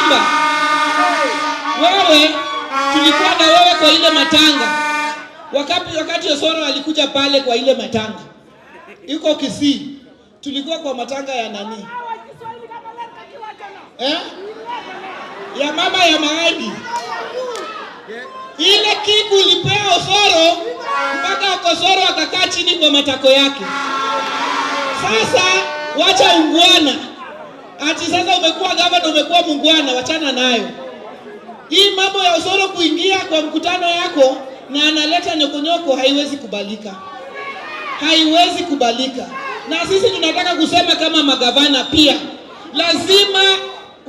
Simba, wewe tulikuwa na wewe kwa ile matanga. Wakati Osoro alikuja pale kwa ile matanga. Iko Kisii. Tulikuwa kwa matanga ya nani? Ya mama ya Maadi. Ile kiku ilipea Osoro mpaka Osoro akakaa chini kwa matako yake. Sasa wacha ungwana. Ati sasa umekuwa gavana, umekuwa mungwana, wachana nayo. Hii mambo ya Osoro kuingia kwa mkutano yako na analeta nyokonyoko haiwezi kubalika. Haiwezi kubalika. Na sisi tunataka kusema kama magavana pia, lazima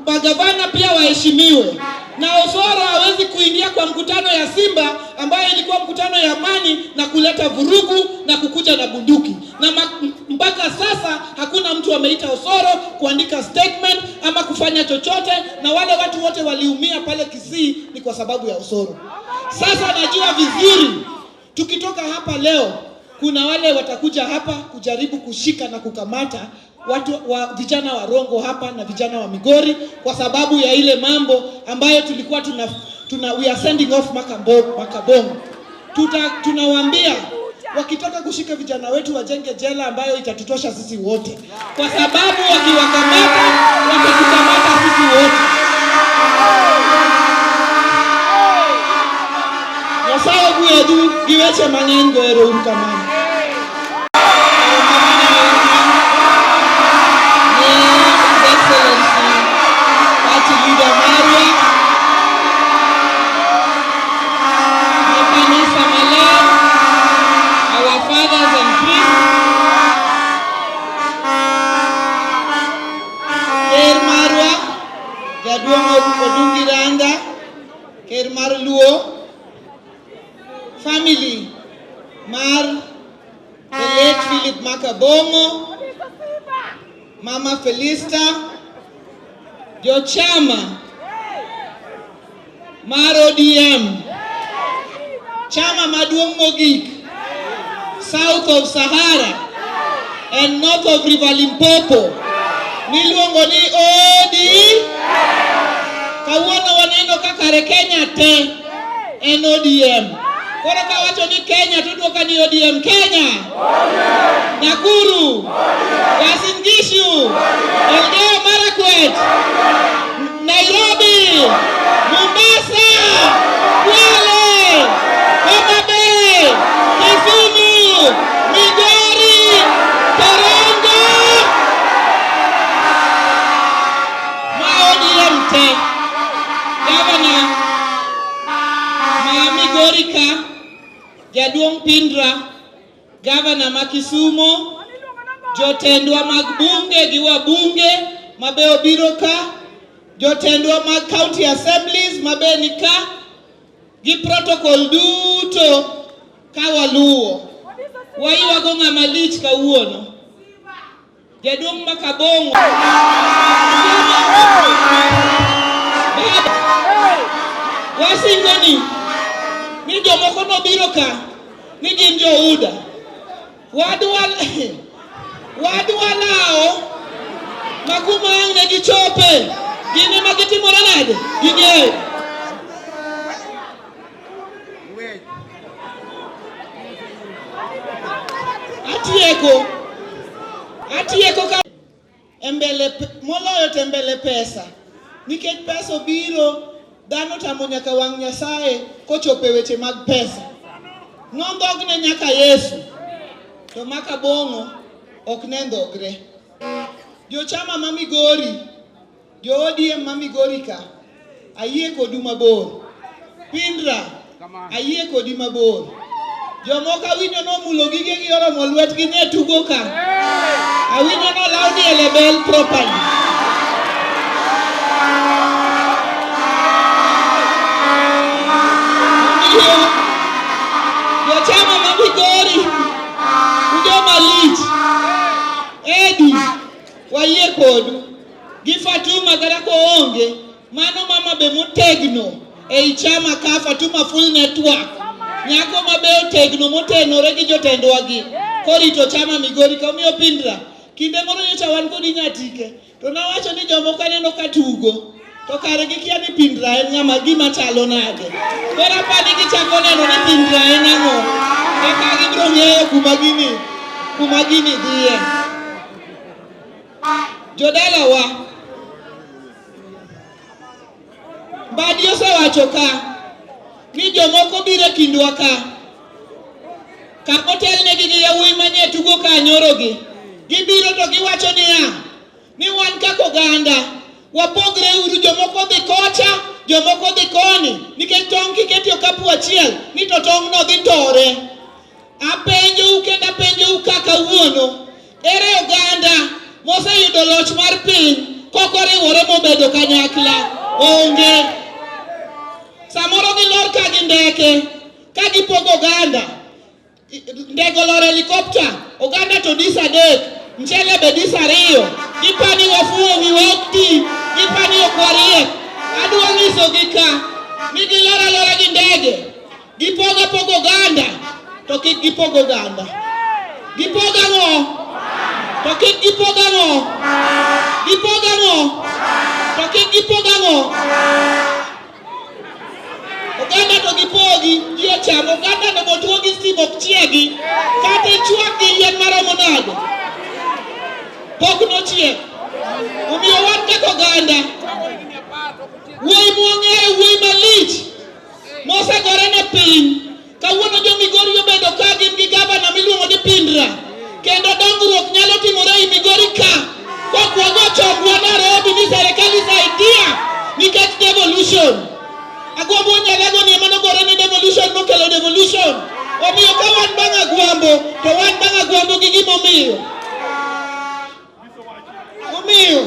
magavana pia waheshimiwe. Na Osoro hawezi kuingia kwa mkutano ya Simba ambayo ilikuwa mkutano ya amani na kuleta vurugu na kukuja na bunduki. Na mpaka sasa hakuna mtu ameita Osoro kuandika statement ama kufanya chochote, na wale watu wote waliumia pale Kisii ni kwa sababu ya Osoro. Sasa najua vizuri tukitoka hapa leo kuna wale watakuja hapa kujaribu kushika na kukamata watu vijana wa Rongo hapa na vijana wa Migori kwa sababu ya ile mambo ambayo tulikuwa we are sending off Makabongo. Tunawaambia wakitaka kushika vijana wetu wajenge jela ambayo itatutosha sisi wote, kwa sababu wakiwakamata watatukamata sisi wote. Sawa kuedu giweche manengo ero ukamani. Family Mar the late Philip Makabongo, Mama Felista, Jochama, Mar ODM, Chama Maduong Mogik, south of Sahara and north of River Limpopo, miluongo ni ODM. Kawuono waneno kakare Kenya te en ODM. Kora ka wacho ni Kenya to duoka ni ODM. Kenya, Nakuru, Uasin Gishu, Elgeyo Marakwet, Nairobi, Mombasa, Kwale, Homa Bay, Kisumu, Migori, Torongo, ma ODM te. Governor ma Migori ka Jaduong Pindra, Governor Makisumo, jotendwa mag bunge gi wabunge mabe obiro ka, jotendwa mag county assemblies mabe ni ka, gi protocol duto ka waluo. Waiwago ng'ama lich kawuono. Jaduong Makabongo. Wasingoni ni jomoko nobiro ka ni gin jouda. Wadwa lao makuma yang ne gichope gine magitimore nade gine atieko ka embele moloyo tembele pesa, nikech pesa obiro dhano tamo nyaka wang' Nyasaye kochope weche mag pesa. Nondhogne nyaka Yesu, to Makabongo ok nendhogre. Jochama ma Migori, jo ODM ma Migori ka, ayie kodu mabor. Pindra, ayie kodi mabor. Jomoko awinjo nomulo gige gi oromo lwetgi ne tugo ka. Awinjo no laudi e lebel properly. Jochama ma Migori, ujo malich, Edi, wayie kodu. Gifatuma kata ko onge, mano mama be motegno e chama ka Fatuma full network. Nyako mabe otegno motenore gi jotendwa gi. Korito chama Migori ka omiyo Pindra. Kinde moro nyocha wan kodi Nyatike. To nawacho ni jomoko aneno ka tugo. To kare gikia ni pindra en ng'ama gima chalo nade. Kora pani gichako neno ni pindra en ang'o. Eka gibiro ng'eyo kuma gini dhiye. Jodala wa Badi osewacho ka ni jomoko biro kindwa ka. Kamotel negi gi yawuoyi manie tugo ka nyorogi. Gibiro to giwacho niya, ni wan kaka oganda wapogre uru, jomoko dhi kocha, jomoko dhi koni, nikech tong' kiketi okapu achiel ni to tong' no dhi tore. Apenjou kendo apenjou kaka wuono, ere oganda moseyudo loch mar piny kokoriwore mobedo kanyakla? Onge. Samoro gilor ka gi ndeke ka gipogo oganda. Ndege olor helikopta, oganda to dis adek, mchele be dis ariyo, gipani wafuo wiwokti, gipani okwarie. Adwa nyiso gika ni gilora lora gi ndege, gipogo oganda, to kik gipogo oganda. Gipogo ang'o? To kik gipogo ang'o? Gipogo ang'o? To kik gipogo ang'o? Oganda to gipogi, ji ochamo, oganda no motuo gi stima ok chiegi, kata ichwak gi yien maromo nade, pok nochiek. Omiyo wan kaka oganda, wuoyi mwang'eyo, wuoyi malich, mosegore ne piny, kawuono jo Migori obedo ka gin gi gavana miluongo ni Pindra, kendo dongruok nyalo timore i Migori ka, kokwago chokwa Nairobi ni serikali saidia, nikech devolution. Agwambo nyalego ni emano gore ni devolution mokelo devolution. Omiyo ka wan bang' agwambo, to wan bang' agwambo gi gimomiyo. Omiyo,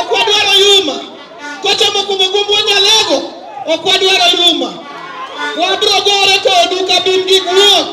okwadwaro yuma. Kochomo kumo gwambo nyalego, okwadwaro yuma. Wabro gore kodu kabin gi guok.